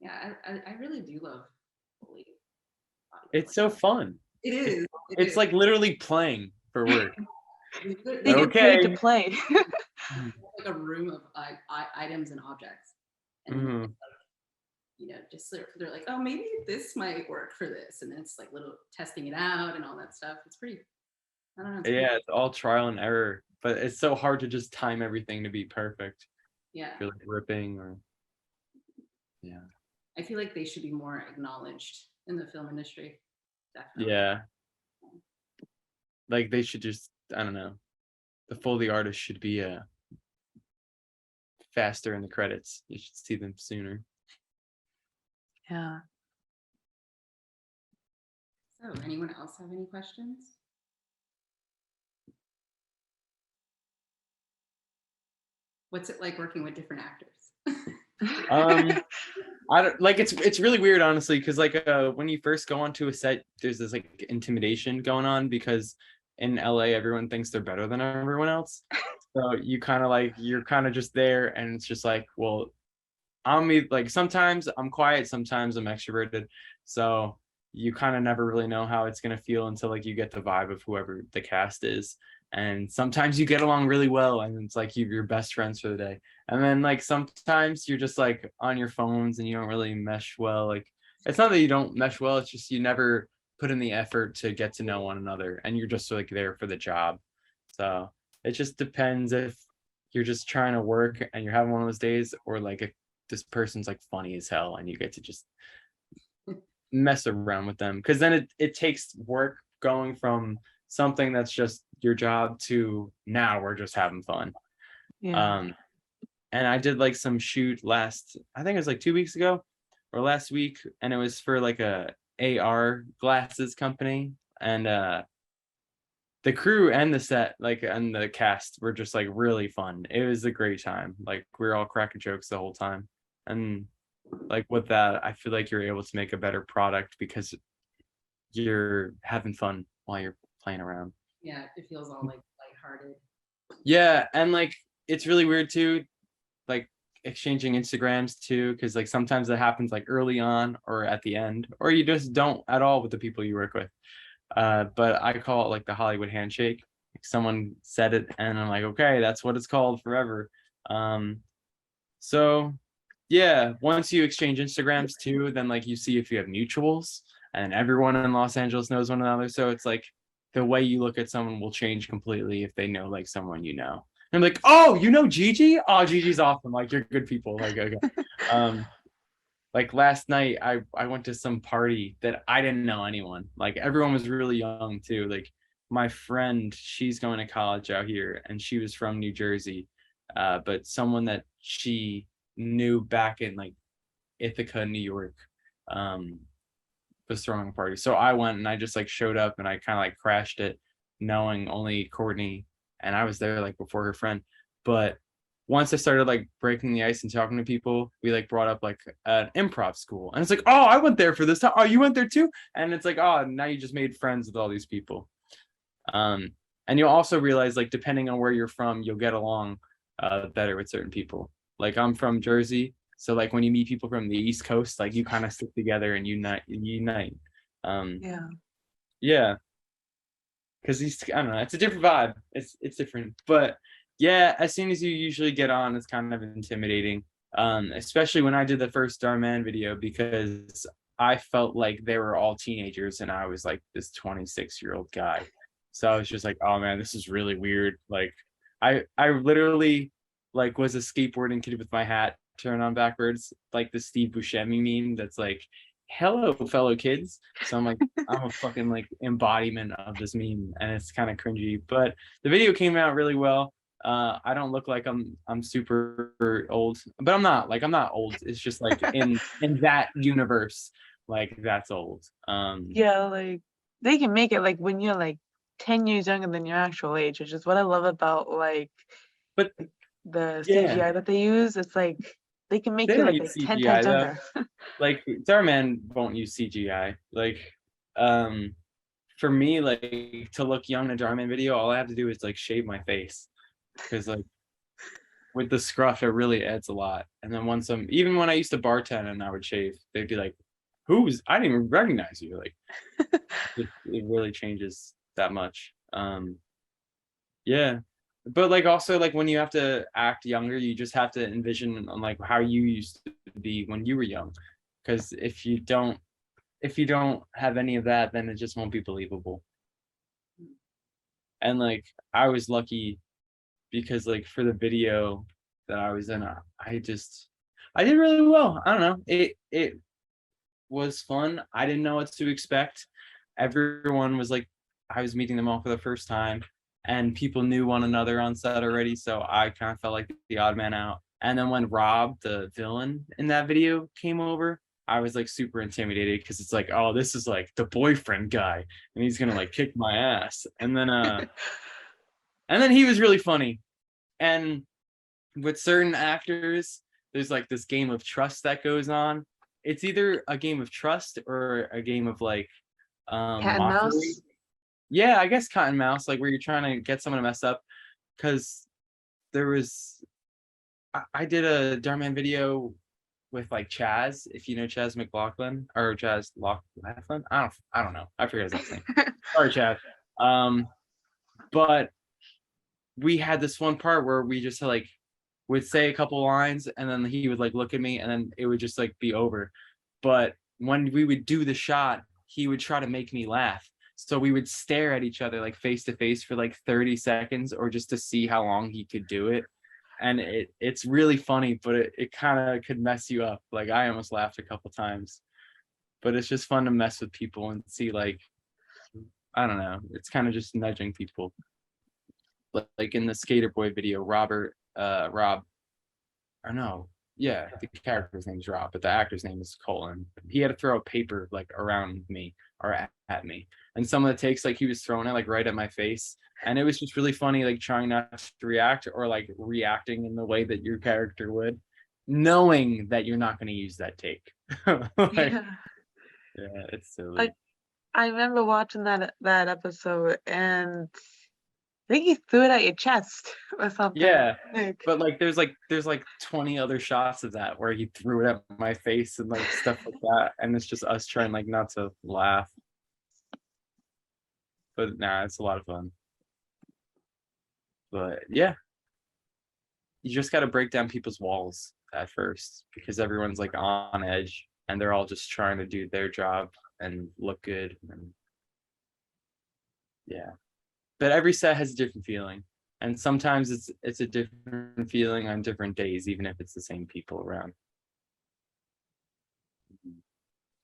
Yeah, I really do love Foley audio. It's so fun. It is. It It's is. like literally playing for work. They get paid to Okay. play. Like a room of items and objects, and Mhm. you know, just they're like, oh, maybe this might work for this, and then it's like little testing it out and all that stuff. It's pretty. I don't know. It's pretty, Yeah, it's all trial and error, but it's so hard to just time everything to be perfect. yeah. If you're like ripping or yeah. I feel like they should be more acknowledged in the film industry. Definitely. Yeah. Like they should just, I don't know. The Foley artist should be faster in the credits. You should see them sooner. Yeah. So, anyone else have any questions? What's it like working with different actors? I don't like it's really weird honestly because like when you first go onto a set there's this like intimidation going on because in LA everyone thinks they're better than everyone else. So you kind of like you're kind of just there and it's just like, well, like sometimes I'm quiet, sometimes I'm extroverted. So you kind of never really know how it's gonna feel until like you get the vibe of whoever the cast is. And sometimes you get along really well and it's like you're best friends for the day. And then like sometimes you're just like on your phones and you don't really mesh well. Like it's not that you don't mesh well, it's just you never put in the effort to get to know one another and you're just like there for the job. So it just depends if you're just trying to work and you're having one of those days or like if this person's like funny as hell and you get to just mess around with them because then it takes work going from something that's just your job to now we're just having fun. Yeah. And I did like some shoot I think it was like 2 weeks ago or last week and it was for like a AR glasses company and the crew and the set like and the cast were just like really fun. It was a great time. Like we were all cracking jokes the whole time. And like with that, I feel like you're able to make a better product because you're having fun while you're playing around. Yeah, it feels all like lighthearted. Yeah, and like it's really weird too, like exchanging Instagrams too, because like sometimes it happens like early on or at the end, or you just don't at all with the people you work with. But I call it like the Hollywood handshake. Like someone said it, and I'm like, okay, that's what it's called forever. So yeah, once you exchange Instagrams too, then like you see if you have mutuals, and everyone in Los Angeles knows one another. So it's like the way you look at someone will change completely if they know like someone you know. And I'm like, oh, you know Gigi? Oh, Gigi's awesome. Like you're good people. Like okay. Like last night I went to some party that I didn't know anyone. Like everyone was really young too. Like my friend, she's going to college out here and she was from New Jersey. But someone that she knew back in like Ithaca, New York, was throwing a party. So I went and I just like showed up and I kind of like crashed it, knowing only Courtney and I was there like before her friend. But once I started like breaking the ice and talking to people, we like brought up like an improv school. And it's like, oh, I went there for this time. Oh, you went there too? And it's like, oh, now you just made friends with all these people. And you'll also realize like depending on where you're from, you'll get along better with certain people. Like I'm from Jersey. So like when you meet people from the East Coast, like you kind of stick together and unite. Yeah. Yeah. Because I don't know, it's a different vibe. It's different. But yeah, as soon as you usually get on, it's kind of intimidating. Especially when I did the first Starman video because I felt like they were all teenagers and I was like this 26-year-old guy. So I was just like, oh man, this is really weird. Like I literally like was a skateboarding kid with my hat turned on backwards, like the Steve Buscemi meme that's like, hello fellow kids. So I'm like, I'm a fucking like embodiment of this meme and it's kind of cringy, but the video came out really well. I don't look like I'm super old, but I'm not old. It's just like in that universe, like that's old. Yeah, like they can make it like when you're like 10 years younger than your actual age, which is what I love about like But the yeah, CGI that they use. It's like they can make they you don't like use 10 CGI times though. younger. Like Starman won't use CGI. Like for me, like to look young in a Jarman video, all I have to do is like shave my face because like with the scruff, it really adds a lot. And then once even when I used to bartend and I would shave, they'd be like, I didn't even recognize you. Like it really changes that much. Yeah. But like also like when you have to act younger, you just have to envision like how you used to be when you were young. Because if you don't have any of that, then it just won't be believable. And like I was lucky because like for the video that I was in, I did really well. I don't know. It was fun. I didn't know what to expect. Everyone was like, I was meeting them all for the first time, and people knew one another on set already. So I kind of felt like the odd man out. And then when Rob, the villain in that video, came over, I was like super intimidated because it's like, oh, this is like the boyfriend guy, and he's gonna like kick my ass. And then he was really funny. And with certain actors, there's like this game of trust that goes on. It's either a game of trust or a game of like Cat and mockery. mouse. Yeah, I guess cat and mouse, like where you're trying to get someone to mess up. Because there was, I did a Darman video with like Chaz, if you know Chaz McLaughlin or Chaz Laughlin. I don't know. I forget his last name. Sorry, Chaz. But we had this one part where we just like would say a couple lines and then he would like look at me and then it would just like be over. But when we would do the shot, he would try to make me laugh. So we would stare at each other like face to face for like 30 seconds or just to see how long he could do it. And it's really funny, but it kind of could mess you up. Like I almost laughed a couple times. But it's just fun to mess with people and see like, I don't know, it's kind of just nudging people. Like in the Skater Boy video, Rob, or no, yeah, the character's name is Rob, but the actor's name is Colin. He had to throw a paper like around me or at me, and some of the takes like he was throwing it like right at my face, and it was just really funny, like trying not to react or like reacting in the way that your character would, knowing that you're not going to use that take. Like, Yeah. yeah, it's silly. Like, I remember watching that episode, and I think you threw it at your chest or something. Yeah, Like, but like there's like 20 other shots of that where he threw it at my face and like stuff like that, and it's just us trying like not to laugh. But nah, it's a lot of fun. But yeah, you just got to break down people's walls at first because everyone's like on edge and they're all just trying to do their job and look good. And yeah, but every set has a different feeling, and sometimes it's a different feeling on different days, even if it's the same people around.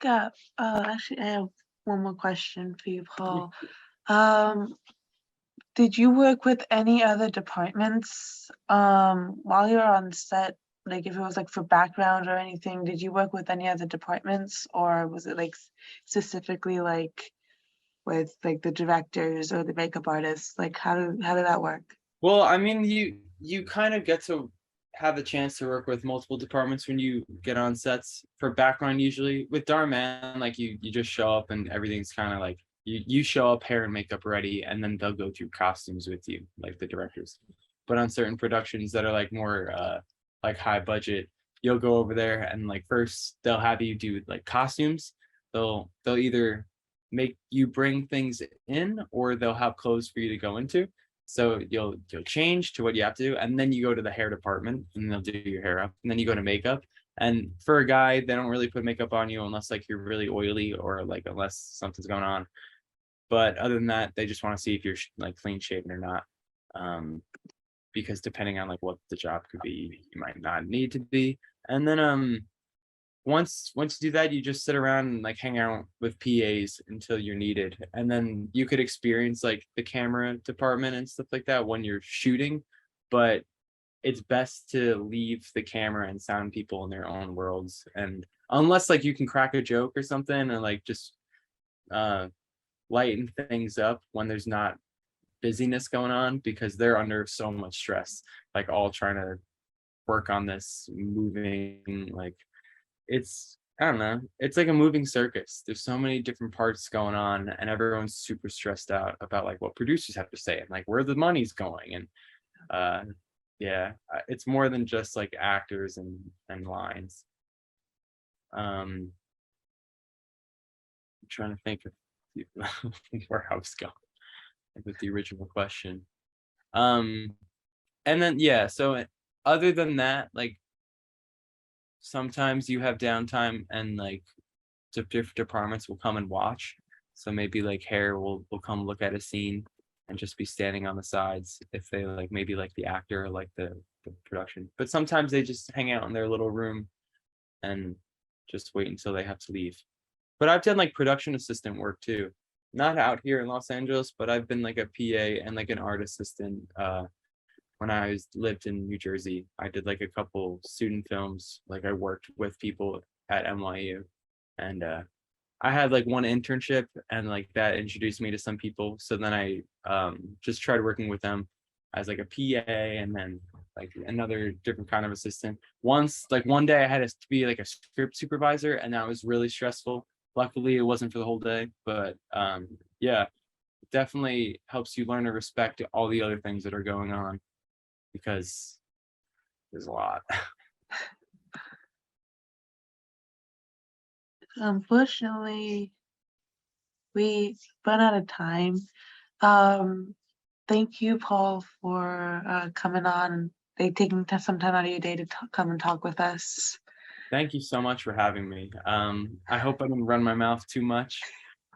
yeah. Actually, I have one more question for you, Paul. Did you work with any other departments while you were on set? Like if it was like for background or anything, did you work with any other departments, or was it like specifically like with like the directors or the makeup artists? Like how did that work? Well, I mean, you kind of get to have the chance to work with multiple departments when you get on sets for background. Usually with Darman, like you just show up and everything's kind of like you show up hair and makeup ready, and then they'll go through costumes with you, like the directors. But on certain productions that are like more like high budget, you'll go over there and like first they'll have you do like costumes. They'll either make you bring things in or they'll have clothes for you to go into. So you'll change to what you have to do, and then you go to the hair department and they'll do your hair up, and then you go to makeup. And for a guy, they don't really put makeup on you unless like you're really oily or like unless something's going on. But other than that, they just want to see if you're like clean shaven or not. Because depending on like what the job could be, you might not need to be. And then once you do that, you just sit around and like hang out with PAs until you're needed, and then you could experience like the camera department and stuff like that when you're shooting. But it's best to leave the camera and sound people in their own worlds, and unless like you can crack a joke or something or like just lighten things up when there's not busyness going on, because they're under so much stress, like all trying to work on this moving, like I don't know, it's like a moving circus. There's so many different parts going on and everyone's super stressed out about like what producers have to say and like where the money's going. And yeah, it's more than just like actors and lines. trying to think of where I was going with the original question. And then yeah, so other than that, like sometimes you have downtime and like different departments will come and watch. So maybe like hair will come look at a scene and just be standing on the sides if they like maybe like the actor or like the production. But sometimes they just hang out in their little room and just wait until they have to leave. But I've done like production assistant work too. Not out here in Los Angeles, but I've been like a PA and like an art assistant when lived in New Jersey. I did like a couple student films. Like I worked with people at NYU, and I had like one internship, and like that introduced me to some people. So then I just tried working with them as like a PA, and then like another different kind of assistant. Once, like one day, I had to be like a script supervisor, and that was really stressful. Luckily, it wasn't for the whole day, but yeah, it definitely helps you learn to respect all the other things that are going on because there's a lot. Unfortunately, we run out of time. Thank you, Paul, for coming on and taking some time out of your day to come and talk with us. Thank you so much for having me. I hope I didn't run my mouth too much.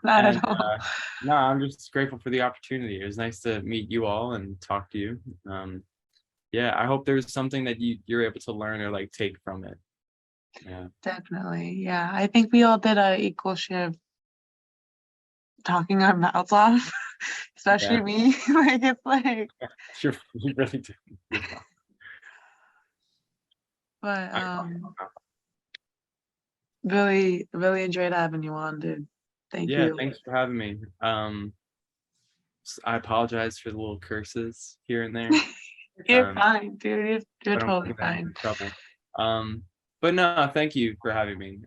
Not And at all. no, I'm just grateful for the opportunity. It was nice to meet you all and talk to you. Yeah, I hope there's something that you're able to learn or like take from it. Yeah. Definitely. Yeah. I think we all did a equal share of talking our mouths off, especially Yeah. me. Like it's like, You really do. but really, really enjoyed having you on, dude. Thank Yeah, you. thanks for having me. I apologize for the little curses here and there. You're Um, fine, dude. You're but I'm totally gonna get fine. in trouble. But no, thank you for having me.